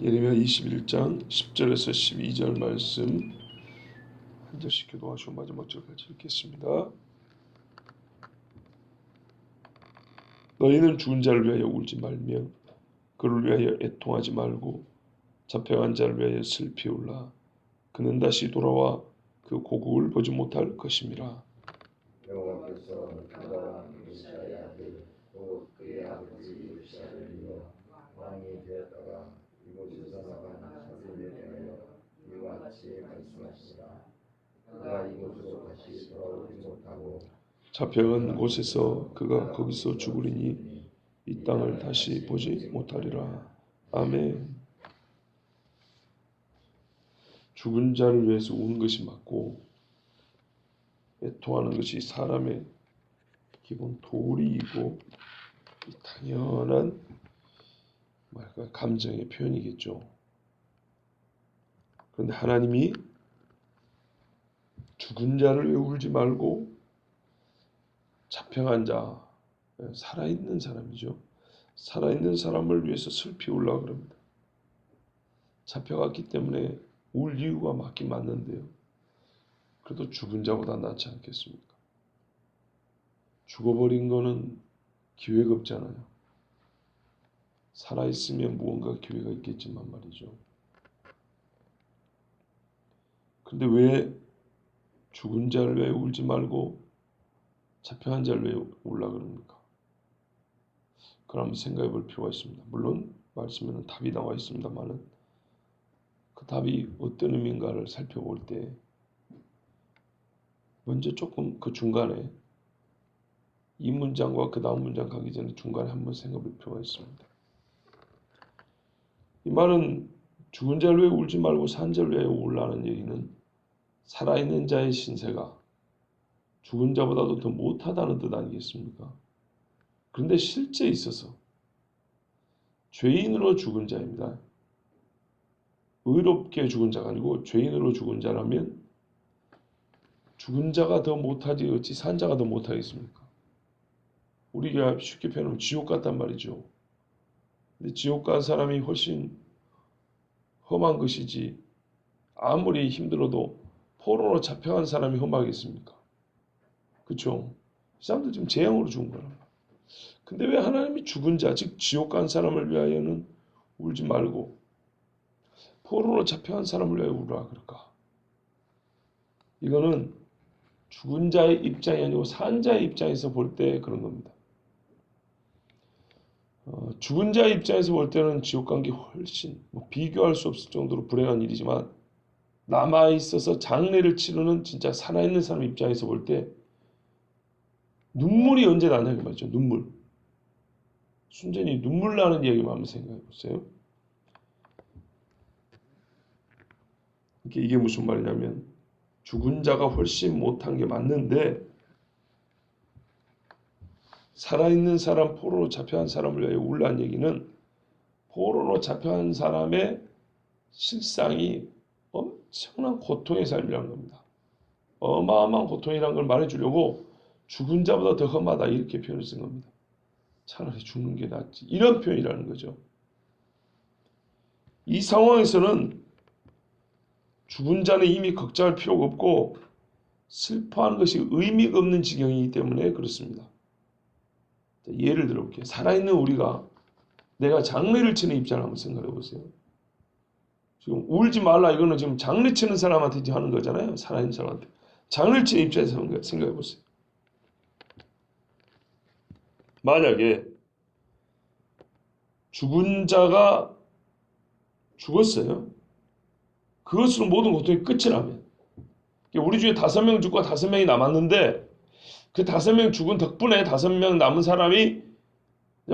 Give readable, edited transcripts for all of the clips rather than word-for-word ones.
예레미야 21장 10절에서 12절 말씀 한 절씩 교도하시고 마지막 절까지 읽겠습니다. 너희는 죽은 자를 위하여 울지 말며 그를 위하여 애통하지 말고 잡혀간 자를 위하여 슬피 울라. 그는 다시 돌아와 그 고국을 보지 못할 것임이라. 여호와께서 그가 메시아의 아들 곧 그의 아버지 요시야를 이어 왕이 되었다가 이곳에서 나간 자들에 대하여 이와 같이 말씀하시니라. 그가 이곳으로 다시 돌아오지 못하고 잡혀간 곳에서 그가 거기서 죽으리니 이 땅을 다시 보지 못하리라. 아멘. 죽은 자를 위해서 우는 것이 맞고 애통하는 것이 사람의 기본 도리이고 당연한 감정의 표현이겠죠. 그런데 하나님이 죽은 자를 왜 울지 말고 잡혀간 자, 살아있는 사람이죠. 살아있는 사람을 위해서 슬피 울라 그럽니다. 잡혀갔기 때문에 울 이유가 맞긴 맞는데요. 그래도 죽은 자보다 낫지 않겠습니까? 죽어버린 거는 기회가 없잖아요. 살아있으면 무언가 기회가 있겠지만 말이죠. 근데 왜 죽은 자를 왜 울지 말고 잡혀간 자를 왜 울라 그럽니까? 그걸 한번 생각해 볼 필요가 있습니다. 물론 말씀에는 답이 나와 있습니다만은 그 답이 어떤 의미인가를 살펴볼 때 먼저 조금 그 중간에 이 문장과 그 다음 문장 가기 전에 중간에 한번 생각해 볼 필요가 있습니다. 이 말은 죽은 자를 왜 울지 말고 산 자를 왜 울라는 얘기는 살아있는 자의 신세가 죽은 자보다도 더 못하다는 뜻 아니겠습니까? 그런데 실제 있어서 죄인으로 죽은 자입니다. 의롭게 죽은 자가 아니고 죄인으로 죽은 자라면 죽은 자가 더 못하지 어찌 산 자가 더 못하겠습니까? 우리가 쉽게 표현하면 지옥 같단 말이죠. 근데 지옥 간 사람이 훨씬 험한 것이지 아무리 힘들어도 포로로 잡혀간 사람이 험하겠습니까? 그렇죠? 이 사람들 지금 재앙으로 죽은 거란 말이에요. 근데 왜 하나님이 죽은 자, 즉 지옥 간 사람을 위하여는 울지 말고 포로로 잡혀간 사람을 위하여 울으라 그럴까? 이거는 죽은 자의 입장이 아니고 산 자의 입장에서 볼 때 그런 겁니다. 죽은 자의 입장에서 볼 때는 지옥 간 게 훨씬 비교할 수 없을 정도로 불행한 일이지만 남아있어서 장례를 치르는 진짜 살아있는 사람 입장에서 볼 때 눈물이 언제 나냐 그 말이죠. 눈물. 순전히 눈물 나는 이야기만 한번 생각해 보세요. 이게 무슨 말이냐면 죽은 자가 훨씬 못한 게 맞는데 살아있는 사람, 포로로 잡혀간 사람을 위하여 울라는 얘기는 포로로 잡혀간 사람의 실상이 엄청난 고통의 삶이라는 겁니다. 어마어마한 고통이라는 걸 말해주려고 죽은 자보다 더 험하다 이렇게 표현을 쓴 겁니다. 차라리 죽는 게 낫지 이런 표현이라는 거죠. 이 상황에서는 죽은 자는 이미 걱정할 필요가 없고 슬퍼하는 것이 의미가 없는 지경이기 때문에 그렇습니다. 예를 들어볼게요. 살아있는 우리가 내가 장례를 치는 입장을 한번 생각해 보세요. 지금 울지 말라 이거는 지금 장례 치는 사람한테 하는 거잖아요. 살아있는 사람한테. 장례 치는 입장에서 생각해 보세요. 만약에 죽은 자가 죽었어요. 그것으로 모든 고통이 끝이 나면 우리 중에 5명 죽고 5명이 남았는데 그 5명 죽은 덕분에 5명 남은 사람이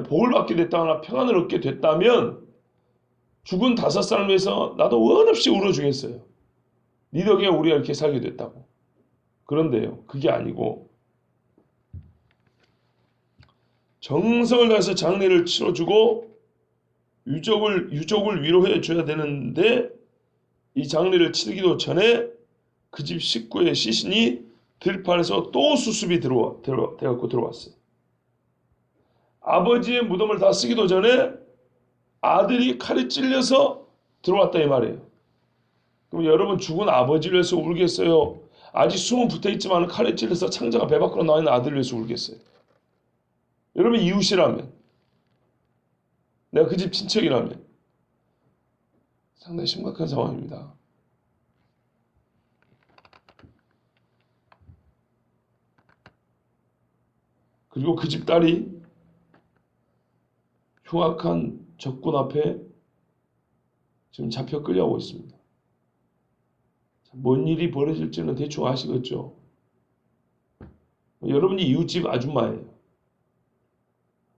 복을 받게 됐다거나 평안을 얻게 됐다면 죽은 5사람을 위해서 나도 원없이 울어주겠어요. 네 덕에 우리가 이렇게 살게 됐다고. 그런데요. 그게 아니고 정성을 다해서 장례를 치러주고 유족을 위로해 줘야 되는데 이 장례를 치르기도 전에 그 집 식구의 시신이 들판에서 또 수습이 돼갖고 들어왔어요. 아버지의 무덤을 다 쓰기도 전에 아들이 칼에 찔려서 들어왔다 이 말이에요. 그럼 여러분 죽은 아버지를 위해서 울겠어요? 아직 숨은 붙어있지만 칼에 찔려서 창자가 배 밖으로 나와 있는 아들을 위해서 울겠어요? 여러분 이웃이라면, 내가 그 집 친척이라면 상당히 심각한 상황입니다. 그리고 그 집 딸이 흉악한 적군 앞에 지금 잡혀 끌려오고 있습니다. 뭔 일이 벌어질지는 대충 아시겠죠? 여러분이 이웃집 아줌마예요.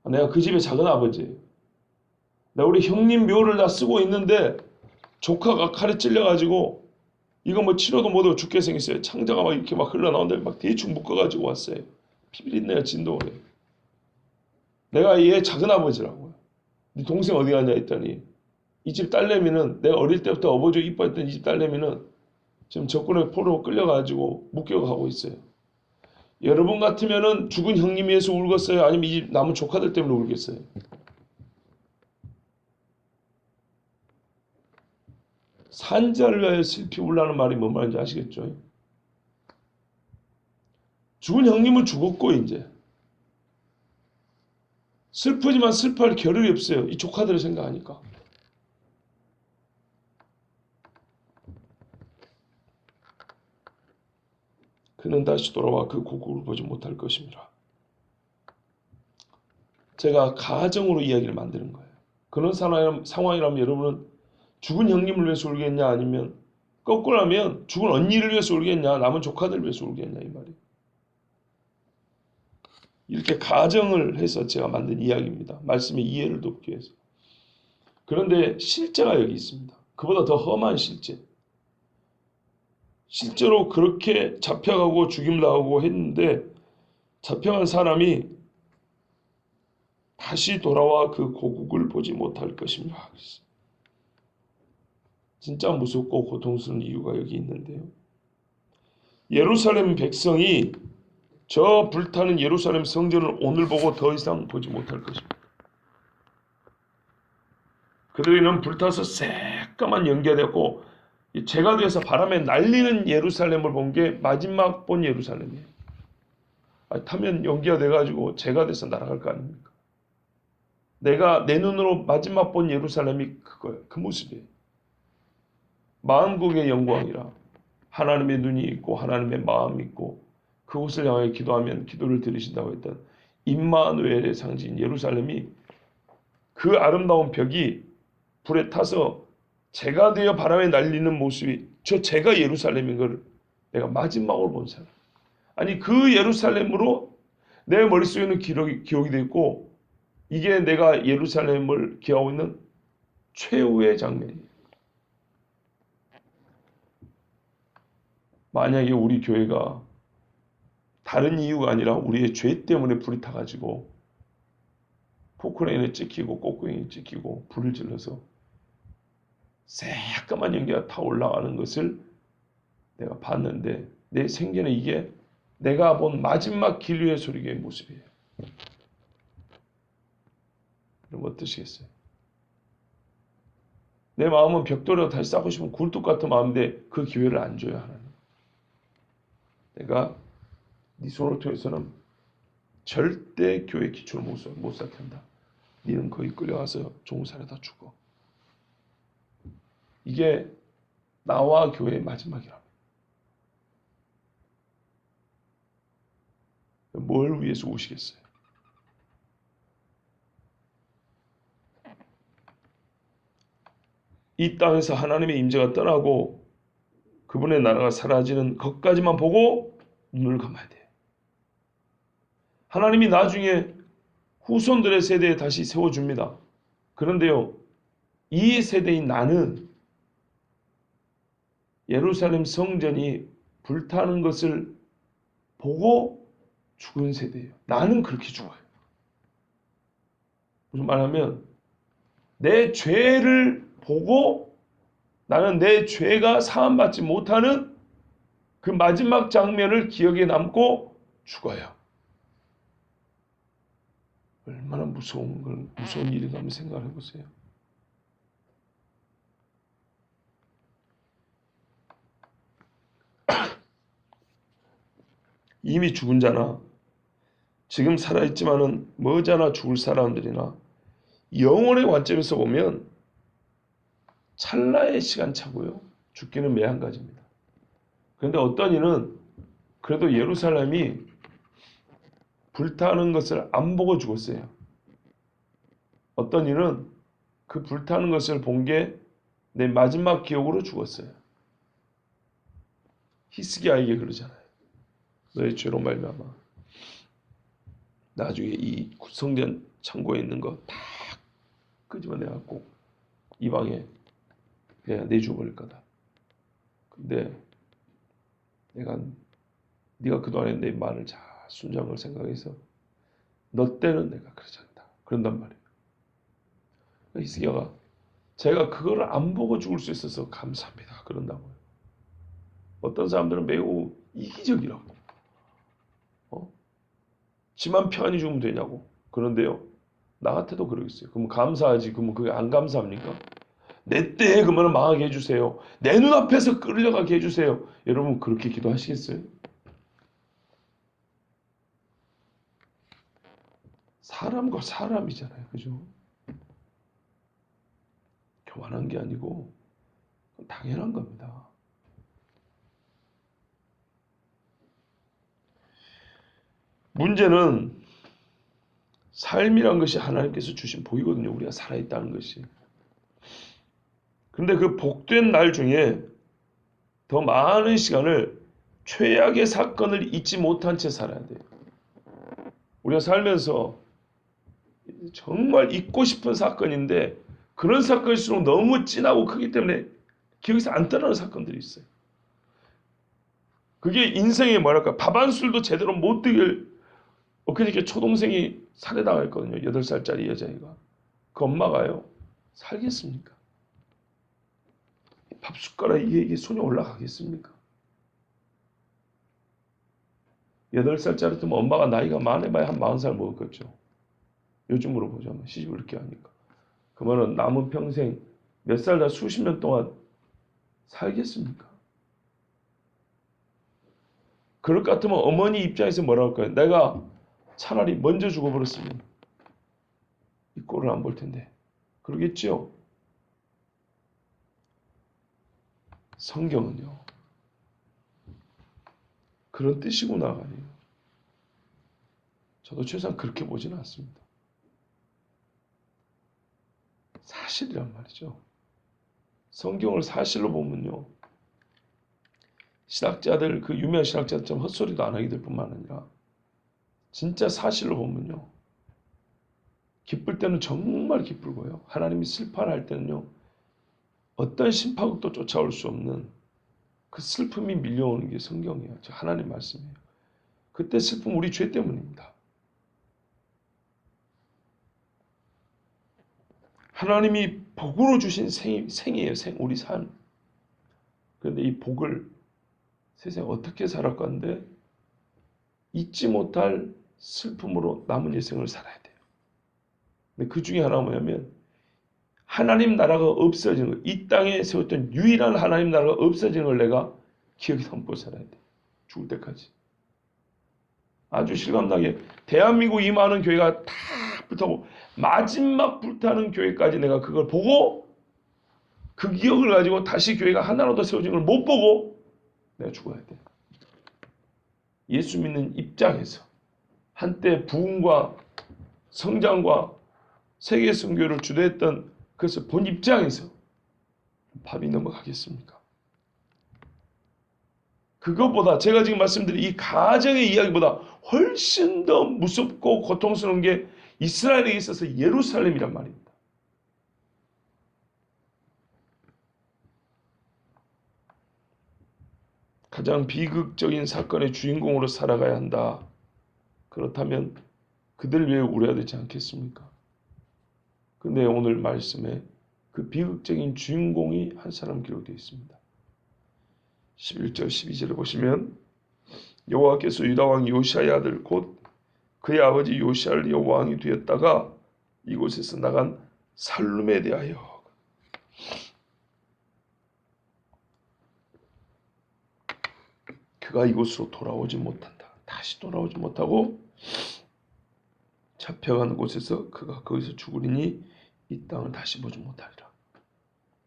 내가 그 집의 작은 아버지예요. 나 우리 형님 묘를 다 쓰고 있는데 조카가 칼에 찔려가지고 이거 뭐 치료도 못하고 죽게 생겼어요. 창자가 막 이렇게 막 흘러나오는데 막 대충 묶어가지고 왔어요. 피비린내가 진동을 해요. 내가 얘 작은 아버지라고요. 네 동생 어디 갔냐 했더니 이 집 딸내미는 내가 어릴 때부터 어버저 이뻐했던 이 집 딸내미는 지금 적군의 포로 끌려가지고 묶여가고 있어요. 여러분 같으면은 죽은 형님 위해서 울겠어요? 아니면 이 집 남은 조카들 때문에 울겠어요? 산자를 위하여 슬피 울라는 말이 뭔 말인지 아시겠죠? 죽은 형님은 죽었고 이제 슬프지만 슬퍼할 겨를이 없어요. 이 조카들을 생각하니까. 그는 다시 돌아와 그 고국을 보지 못할 것입니다. 제가 가정으로 이야기를 만드는 거예요. 그런 상황이라면 여러분은 죽은 형님을 위해서 울겠냐 아니면 거꾸로 하면 죽은 언니를 위해서 울겠냐 남은 조카들을 위해서 울겠냐 이 말이에요. 이렇게 가정을 해서 제가 만든 이야기입니다. 말씀의 이해를 돕기 위해서. 그런데 실제가 여기 있습니다. 그보다 더 험한 실제. 실제로 그렇게 잡혀가고 죽임당하고 했는데 잡혀간 사람이 다시 돌아와 그 고국을 보지 못할 것입니다. 진짜 무섭고 고통스러운 이유가 여기 있는데요. 예루살렘 백성이 저 불타는 예루살렘 성전을 오늘 보고 더 이상 보지 못할 것입니다. 그들은 불타서 새까만 연기가 되었고 재가 되어서 바람에 날리는 예루살렘을 본 게 마지막 본 예루살렘이에요. 타면 연기가 돼가지고 재가 돼서 날아갈 거 아닙니까? 내가 내 눈으로 마지막 본 예루살렘이 그거예요. 그 모습이에요. 만국의 영광이라 하나님의 눈이 있고 하나님의 마음이 있고 그곳을 향해 기도하면 기도를 들으신다고 했던 임마누엘의 상징인 예루살렘이 그 아름다운 벽이 불에 타서 재가 되어 바람에 날리는 모습이 저 재가 예루살렘인 걸 내가 마지막으로 본 사람. 아니 그 예루살렘으로 내 머릿속에는 기억이 되어 있고 이게 내가 예루살렘을 기하고 있는 최후의 장면이에요. 만약에 우리 교회가 다른 이유가 아니라 우리의 죄 때문에 불이 타가지고 포크레인에 찍히고 꽃구멍에 찍히고 불을 질러서 새까만 연기가 타 올라가는 것을 내가 봤는데 내 생전에 이게 내가 본 마지막 기류의 소리의 모습이에요. 그럼 어떠시겠어요? 내 마음은 벽돌이라고 다시 쌓고 싶은 굴뚝 같은 마음인데 그 기회를 안 줘요 하나님. 내가 네 손을 통해서는 절대 교회 기초를 못 쌓게 한다. 너는 거기 끌려가서 종살에다 죽어. 이게 나와 교회의 마지막이랍니다. 뭘 위해서 우시겠어요? 이 땅에서 하나님의 임재가 떠나고 그분의 나라가 사라지는 것까지만 보고 눈을 감아야 돼요. 하나님이 나중에 후손들의 세대에 다시 세워줍니다. 그런데요, 이 세대인 나는 예루살렘 성전이 불타는 것을 보고 죽은 세대예요. 나는 그렇게 죽어요. 무슨 말하면 내 죄를 보고 나는 내 죄가 사함받지 못하는 그 마지막 장면을 기억에 남고 죽어요. 얼마나 무서운 일인가 한번 생각해 보세요. 이미 죽은 자나 지금 살아있지만은 머지않아 죽을 사람들이나 영혼의 관점에서 보면 찰나의 시간차고요. 죽기는 매한가지입니다. 그런데 어떤 이는 그래도 예루살렘이 불타는 것을 안 보고 죽었어요. 어떤 이는 그 불타는 것을 본 게 내 마지막 기억으로 죽었어요. 히스기야에게 그러잖아요. 너의 죄로 말미암아 나중에 이 성전 창고에 있는 거 다 끄집어내갖고 이 방에 내가 내줘버릴 거다. 근데 네가 그동안에 내 말을 잘 순종한 걸 생각해서 너 때는 내가 그러지 않다. 그런단 말이에요. 히스기야가 제가 그거를 안 보고 죽을 수 있어서 감사합니다. 그런다고요. 어떤 사람들은 매우 이기적이라고. 지만 편히 죽으면 되냐고. 그런데요. 나 같아도 그러겠어요. 그럼 감사하지. 그러면 그게 안 감사합니까? 내 때에 그러면 망하게 해주세요. 내 눈앞에서 끌려가게 해주세요. 여러분 그렇게 기도하시겠어요? 사람과 사람이잖아요. 그죠? 교만한 게 아니고 당연한 겁니다. 문제는 삶이란 것이 하나님께서 주신 복이거든요. 우리가 살아있다는 것이. 그런데 그 복된 날 중에 더 많은 시간을 최악의 사건을 잊지 못한 채 살아야 돼요. 우리가 살면서 정말 잊고 싶은 사건인데 그런 사건일수록 너무 진하고 크기 때문에 기억에서 안 떠나는 사건들이 있어요. 그게 인생의 뭐랄까 밥 한 술도 제대로 못 드길 엊그저께 초동생이 살해당했거든요. 8살짜리 여자애가. 그 엄마가요. 살겠습니까? 밥 숟가락에 이게 손이 올라가겠습니까? 8살짜리면 엄마가 나이가 많아봐야 한 40살 먹었겠죠. 요즘으로 보자면 시집을 이렇게 하니까. 그러면 남은 평생 몇 살 다 수십 년 동안 살겠습니까? 그럴 것 같으면 어머니 입장에서 뭐라고 할까요? 내가 차라리 먼저 죽어버렸으면 이 꼴을 안 볼 텐데. 그러겠죠? 성경은요. 그런 뜻이구나. 저도 최소한 그렇게 보지는 않습니다. 사실이란 말이죠. 성경을 사실로 보면요. 신학자들, 그 유명한 신학자들처럼 헛소리도 안 하게 될 뿐만 아니라 진짜 사실로 보면요. 기쁠 때는 정말 기쁘고요. 하나님이 슬퍼할 때는요. 어떤 심파국도 쫓아올 수 없는 그 슬픔이 밀려오는 게 성경이에요. 하나님 말씀이에요. 그때 슬픔 우리 죄 때문입니다. 하나님이 복으로 주신 생이에요. 우리 삶. 그런데 이 복을 세상에 어떻게 살아가는데 잊지 못할 슬픔으로 남은 인생을 살아야 돼요. 근데 그 중에 하나가 뭐냐면 하나님 나라가 없어지는 거. 이 땅에 세웠던 유일한 하나님 나라가 없어지는 걸 내가 기억에 담고 살아야 돼. 죽을 때까지. 아주 실감나게 대한민국 이 많은 교회가 다 불타고 마지막 불타는 교회까지 내가 그걸 보고 그 기억을 가지고 다시 교회가 하나로 더 세워진 걸 못 보고 내가 죽어야 돼. 예수 믿는 입장에서 한때 부흥과 성장과 세계 선교를 주도했던 그것을 본 입장에서 밥이 넘어가겠습니까? 그것보다 제가 지금 말씀드린 이 가정의 이야기보다 훨씬 더 무섭고 고통스러운 게 이스라엘에 있어서 예루살렘이란 말입니다. 가장 비극적인 사건의 주인공으로 살아가야 한다. 그렇다면 그들 위해 울어야 되지 않겠습니까? 근데 오늘 말씀에 그 비극적인 주인공이 한 사람 기록되어 있습니다. 11절 12절을 보시면 여호와께서 유다 왕 요시아의 아들 곧 그의 아버지 요시아를 이어 왕이 되었다가 이곳에서 나간 살룸에 대하여 그가 이곳으로 돌아오지 못한다. 다 다시 돌아오지 못하고 잡혀가는 곳에서 그가 거기서 죽으리니 이 땅을 다시 보지 못하리라.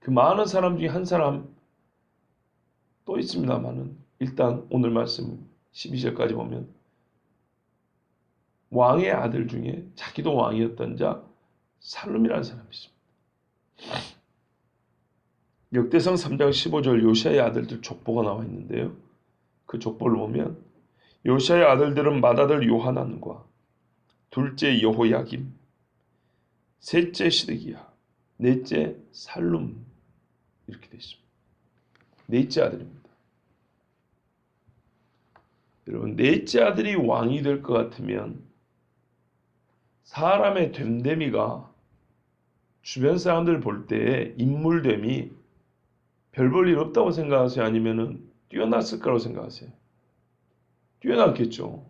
그 많은 사람 중에 한 사람 또 있습니다만은 일단 오늘 말씀 12절까지 보면 왕의 아들 중에 자기도 왕이었던 자 살룸이라는 사람이 있습니다. 역대상 3장 15절 요시아의 아들들 족보가 나와 있는데요. 그 족보를 보면 요시아의 아들들은 맏아들 요하난과 둘째 여호야김, 셋째 시드기야, 넷째 살룸 이렇게 되어 있습니다. 넷째 아들입니다. 여러분 넷째 아들이 왕이 될 것 같으면 사람의 됨됨이가 주변 사람들 볼 때의 인물됨이 별 볼 일 없다고 생각하세요? 아니면은 뛰어났을 거라고 생각하세요? 뛰어났겠죠.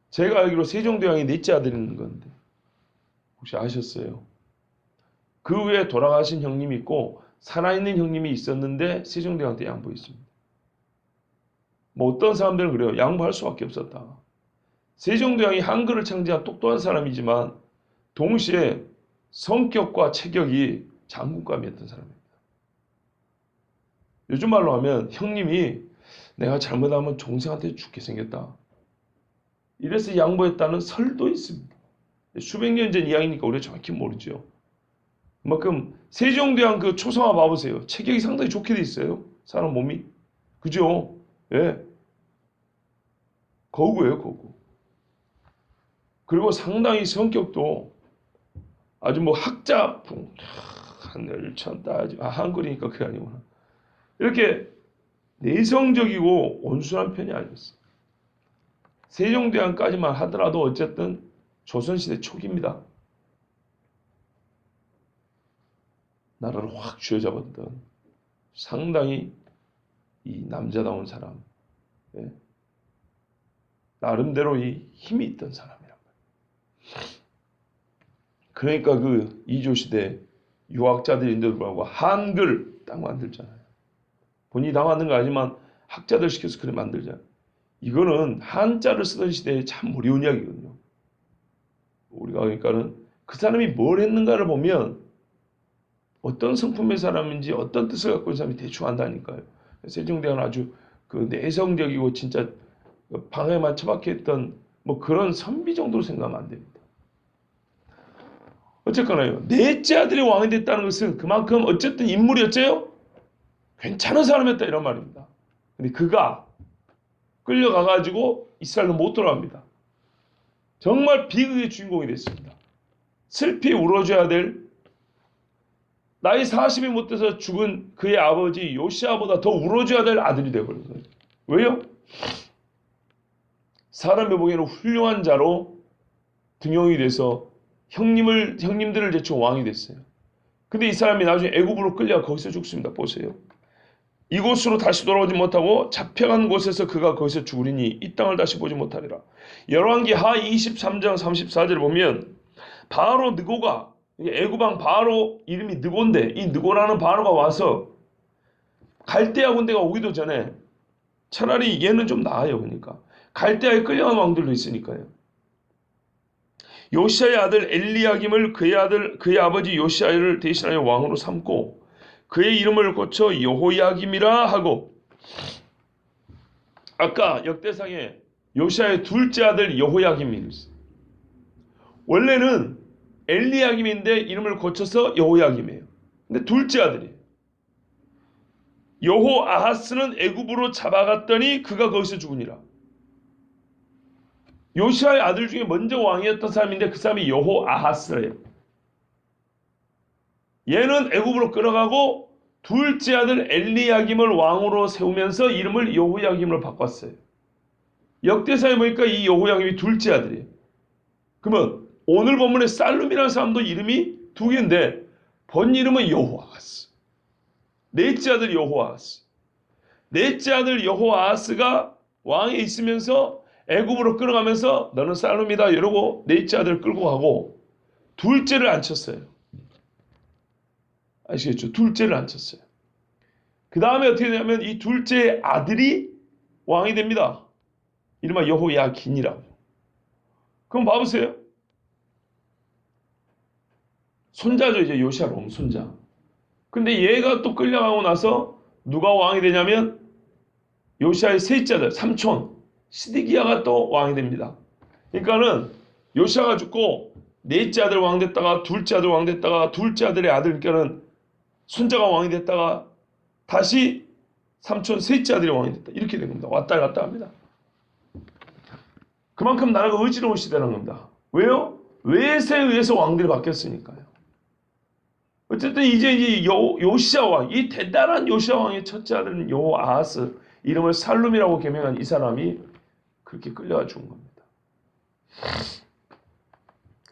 제가 알기로 세종대왕이 넷째 아들이 있는 건데 혹시 아셨어요? 그 외에 돌아가신 형님이 있고 살아있는 형님이 있었는데 세종대왕한테 양보했습니다. 뭐 어떤 사람들은 그래요. 양보할 수밖에 없었다. 세종대왕이 한글을 창제한 똑똑한 사람이지만 동시에 성격과 체격이 장군감이었던 사람입니다. 요즘 말로 하면 형님이 내가 잘못하면 종생한테 죽게 생겼다. 이래서 양보했다는 설도 있습니다. 수백 년 전 이야기니까 우리가 정확히 모르죠. 그만큼 세종대왕 그 초상화 봐보세요. 체격이 상당히 좋게 돼 있어요. 사람 몸이. 그죠? 예. 거구예요, 거구. 그리고 상당히 성격도 아주 뭐 학자, 하늘 참 따지. 한글이니까 그게 아니구나. 이렇게 내성적이고 온순한 편이 아니었어요. 세종대왕까지만 하더라도 어쨌든 조선시대 초기입니다. 나라를 확 쥐어잡았던 상당히 이 남자다운 사람, 예? 나름대로 이 힘이 있던 사람이란 말이에요. 그러니까 그 이조시대 유학자들인데도 불구하고 한글 딱 만들잖아요. 본인이 다 만든 거 아니지만 학자들 시켜서 그래 만들잖아요. 이거는 한자를 쓰던 시대에 참 어려운 이야기거든요. 우리가 그러니까는 그 사람이 뭘 했는가를 보면 어떤 성품의 사람인지 어떤 뜻을 갖고 있는 사람이 대충 안다니까요. 세종대왕은 아주 그 내성적이고 진짜 방에만 처박혀 있던 뭐 그런 선비 정도로 생각하면 안 됩니다. 어쨌거나요. 넷째 아들이 왕이 됐다는 것은 그만큼 어쨌든 인물이었죠. 괜찮은 사람이었다 이런 말입니다. 근데 그가 끌려가가지고 이스라엘로 못 돌아갑니다. 정말 비극의 주인공이 됐습니다. 슬피 울어줘야 될 나이 40이 못 돼서 죽은 그의 아버지 요시아보다 더 울어줘야 될 아들이 되어버린 거예요. 왜요? 사람이 보기에는 훌륭한 자로 등용이 돼서 형님들을 제쳐 왕이 됐어요. 근데 이 사람이 나중에 애굽으로 끌려 거기서 죽습니다. 보세요. 이곳으로 다시 돌아오지 못하고 잡혀간 곳에서 그가 거기서 죽으리니 이 땅을 다시 보지 못하리라. 열왕기 하 23장 34절을 보면 바로 느고가 애굽왕 바로 이름이 느고인데 이 느고라는 바로가 와서 갈대아 군대가 오기도 전에 차라리 얘는 좀 나아요. 그러니까 갈대아에 끌려간 왕들도 있으니까요. 요시아의 아들 엘리야김을 그의 아버지 요시아를 대신하여 왕으로 삼고 그의 이름을 고쳐 여호야김이라 하고 아까 역대상에 요시아의 둘째 아들 여호야김이 있어요. 원래는 엘리야김인데 이름을 고쳐서 여호야김이에요. 근데 둘째 아들이에요. 여호아하스는 애굽으로 잡아갔더니 그가 거기서 죽으니라. 요시아의 아들 중에 먼저 왕이었던 사람인데 그 사람이 여호아하스래요. 얘는 애굽으로 끌어가고 둘째 아들 엘리야김을 왕으로 세우면서 이름을 여호야김으로 바꿨어요. 역대사에 보니까 이 여호야김이 둘째 아들이에요. 그러면 오늘 본문에 살룸이라는 사람도 이름이 두 개인데 본 이름은 여호아하스. 넷째 아들 여호아하스. 넷째 아들 여호아하스가 왕에 있으면서 애굽으로 끌어가면서 너는 살룸이다 이러고 넷째 아들을 끌고 가고 둘째를 앉혔어요. 아시겠죠? 둘째를 앉혔어요. 그 다음에 어떻게 되냐면 이 둘째 아들이 왕이 됩니다. 이른바 여호야긴이라고. 그럼 봐보세요. 손자죠. 이제 요시아롬 손자. 근데 얘가 또 끌려가고 나서 누가 왕이 되냐면 요시아의 셋째들 삼촌 시드기야가 또 왕이 됩니다. 그러니까는 요시아가 죽고 넷째 아들 왕 됐다가 둘째 아들 왕 됐다가 둘째 아들의 아들께는 손자가 왕이 됐다가 다시 삼촌 셋째 아들이 왕이 됐다. 이렇게 된 겁니다. 왔다 갔다 합니다. 그만큼 나라가 어지러운 시대라는 겁니다. 왜요? 외세에 의해서 왕들이 바뀌었으니까요. 어쨌든 이제 이 요시아 왕, 이 대단한 요시아 왕의 첫째 아들은 여호아하스, 이름을 살룸이라고 개명한 이 사람이 그렇게 끌려가 죽은 겁니다.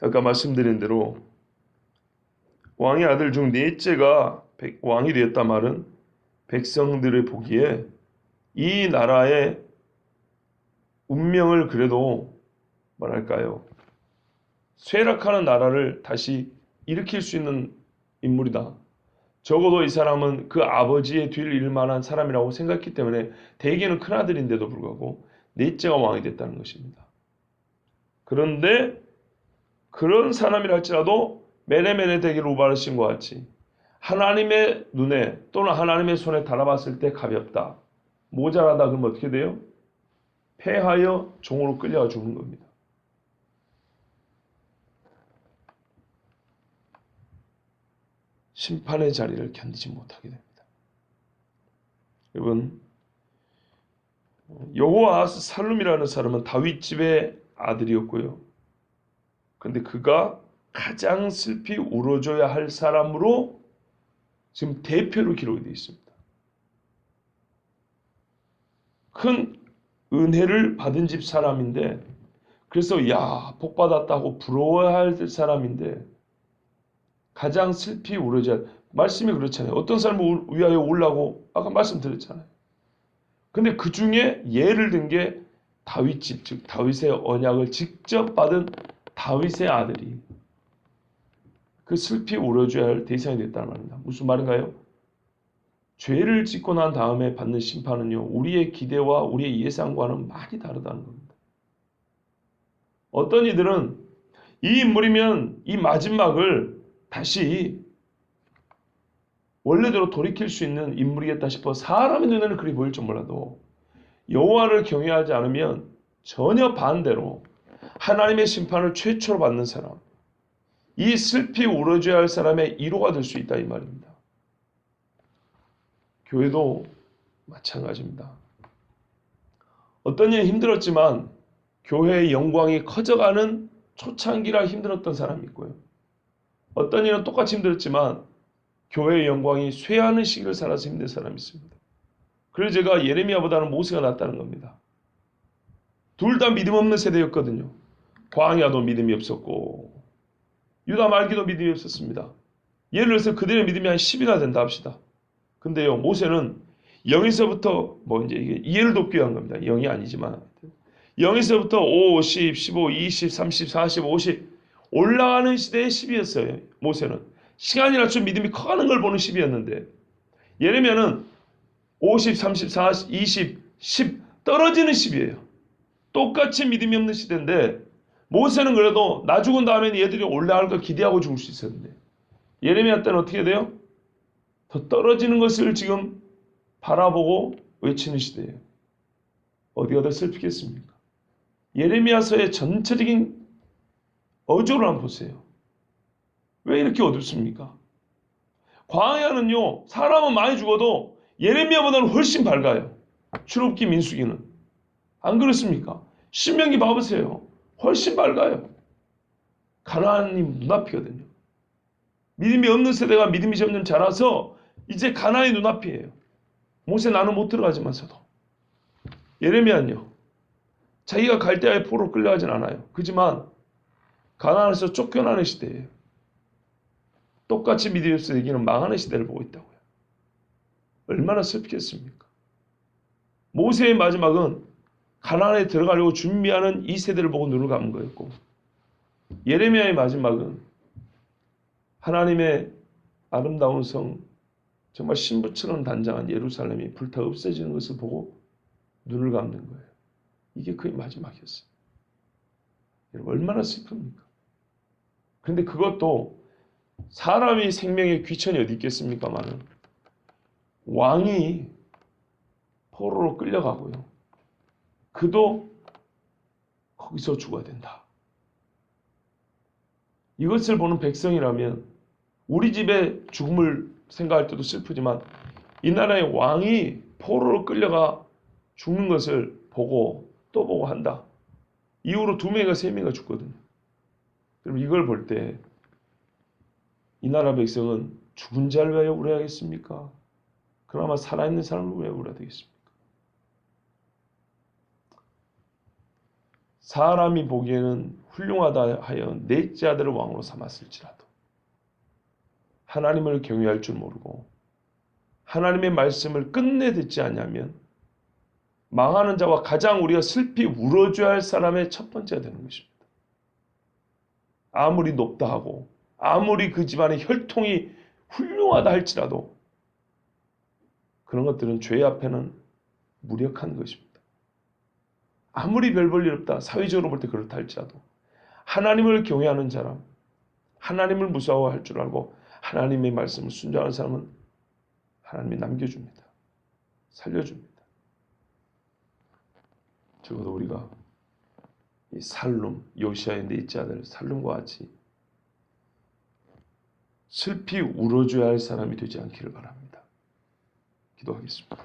아까 말씀드린 대로 왕의 아들 중 넷째가 왕이 되었다 말은 백성들의 보기에 이 나라의 운명을 그래도 뭐랄까요, 쇠락하는 나라를 다시 일으킬 수 있는 인물이다. 적어도 이 사람은 그 아버지의 뒤를 이을 만한 사람이라고 생각했기 때문에 대개는 큰아들인데도 불구하고 넷째가 왕이 됐다는 것입니다. 그런데 그런 사람이라 할지라도 메레메레덱의 루바르신과 같이 하나님의 눈에 또는 하나님의 손에 달아봤을 때 가볍다, 모자라다, 그러면 어떻게 돼요? 패하여 종으로 끌려가 죽는 겁니다. 심판의 자리를 견디지 못하게 됩니다. 여러분, 여호아하스 살룸이라는 사람은 다윗 집의 아들이었고요. 그런데 그가 가장 슬피 울어줘야 할 사람으로 지금 대표로 기록이 되어 있습니다. 큰 은혜를 받은 집 사람인데, 그래서 야 복받았다고 부러워야 할 사람인데 가장 슬피 울어줘야, 말씀이 그렇잖아요. 어떤 사람을 위하여 울라고 아까 말씀드렸잖아요. 근데 그 중에 예를 든 게 다윗 집, 즉 다윗의 언약을 직접 받은 다윗의 아들이 그 슬피 울어줘야 할 대상이 됐다는 말입니다. 무슨 말인가요? 죄를 짓고 난 다음에 받는 심판은요, 우리의 기대와 우리의 예상과는 많이 다르다는 겁니다. 어떤 이들은 이 인물이면 이 마지막을 다시 원래대로 돌이킬 수 있는 인물이겠다 싶어 사람의 눈에는 그리 보일지 몰라도 여호와를 경외하지 않으면 전혀 반대로 하나님의 심판을 최초로 받는 사람, 이 슬피 울어줘야 할 사람의 1호가 될 수 있다, 이 말입니다. 교회도 마찬가지입니다. 어떤 일이 힘들었지만 교회의 영광이 커져가는 초창기라 힘들었던 사람이 있고요. 어떤 일은 똑같이 힘들었지만 교회의 영광이 쇠하는 시기를 살아서 힘든 사람이 있습니다. 그래서 제가 예레미야보다는 모세가 낫다는 겁니다. 둘 다 믿음 없는 세대였거든요. 광야도 믿음이 없었고 유다 말기도 믿음이 없었습니다. 예를 들어서 그들의 믿음이 한 10이나 된다 합시다. 근데요, 모세는 0에서부터 이제 이게 이해를 돕기 위한 겁니다. 0이 아니지만 0에서부터 5, 10, 15, 20, 30, 40, 50 올라가는 시대의 10이었어요. 모세는 시간이 날수록 믿음이 커가는 걸 보는 10이었는데 예레미야는 50, 30, 40, 20, 10 떨어지는 10이에요. 똑같이 믿음이 없는 시대인데 모세는 그래도 나 죽은 다음에는 얘들이 올라갈 걸 기대하고 죽을 수 있었는데 예레미야 때는 어떻게 돼요? 더 떨어지는 것을 지금 바라보고 외치는 시대예요. 어디가 더 슬프겠습니까? 예레미야서의 전체적인 어조를 한번 보세요. 왜 이렇게 어둡습니까? 광야는요, 사람은 많이 죽어도 예레미야보다는 훨씬 밝아요. 출애굽기 민수기는. 안 그렇습니까? 신명기 봐보세요. 훨씬 밝아요. 가나안이 눈앞이거든요. 믿음이 없는 세대가 믿음이 점점 자라서 이제 가나안이 눈앞이에요. 모세 나는 못 들어가지만서도. 예레미야는요, 자기가 갈대아의 포로 끌려가진 않아요. 그지만 가나안에서 쫓겨나는 시대예요. 똑같이 믿음이 없어 얘기는 망하는 시대를 보고 있다고요. 얼마나 슬프겠습니까? 모세의 마지막은 가나안에 들어가려고 준비하는 이 세대를 보고 눈을 감은 거였고, 예레미야의 마지막은 하나님의 아름다운 성, 정말 신부처럼 단장한 예루살렘이 불타 없어지는 것을 보고 눈을 감는 거예요. 이게 그의 마지막이었어요. 여러분 얼마나 슬픕니까? 그런데 그것도 사람이 생명의 귀천이 어디 있겠습니까마는 왕이 포로로 끌려가고요. 그도 거기서 죽어야 된다. 이것을 보는 백성이라면 우리 집의 죽음을 생각할 때도 슬프지만 이 나라의 왕이 포로로 끌려가 죽는 것을 보고 또 보고 한다. 이후로 2명인가 3명인가 죽거든요. 그럼 이걸 볼 때 이 나라 백성은 죽은 자를 위하여 울어야겠습니까? 그나마 살아있는 사람을 위하여 울어야 되겠습니까? 사람이 보기에는 훌륭하다 하여 넷째 아들을 왕으로 삼았을지라도 하나님을 경외할 줄 모르고 하나님의 말씀을 끝내 듣지 않냐면 망하는 자와 가장 우리가 슬피 울어줘야 할 사람의 첫 번째가 되는 것입니다. 아무리 높다 하고 아무리 그 집안의 혈통이 훌륭하다 할지라도 그런 것들은 죄 앞에는 무력한 것입니다. 아무리 별 볼 일 없다, 사회적으로 볼 때 그렇다 할지라도 하나님을 경외하는 사람, 하나님을 무서워할 줄 알고 하나님의 말씀을 순종하는 사람은 하나님이 남겨줍니다. 살려줍니다. 적어도 우리가 이 살룸, 요시아의 넷째 아들 살룸과 같이 슬피 울어줘야 할 사람이 되지 않기를 바랍니다. 기도하겠습니다.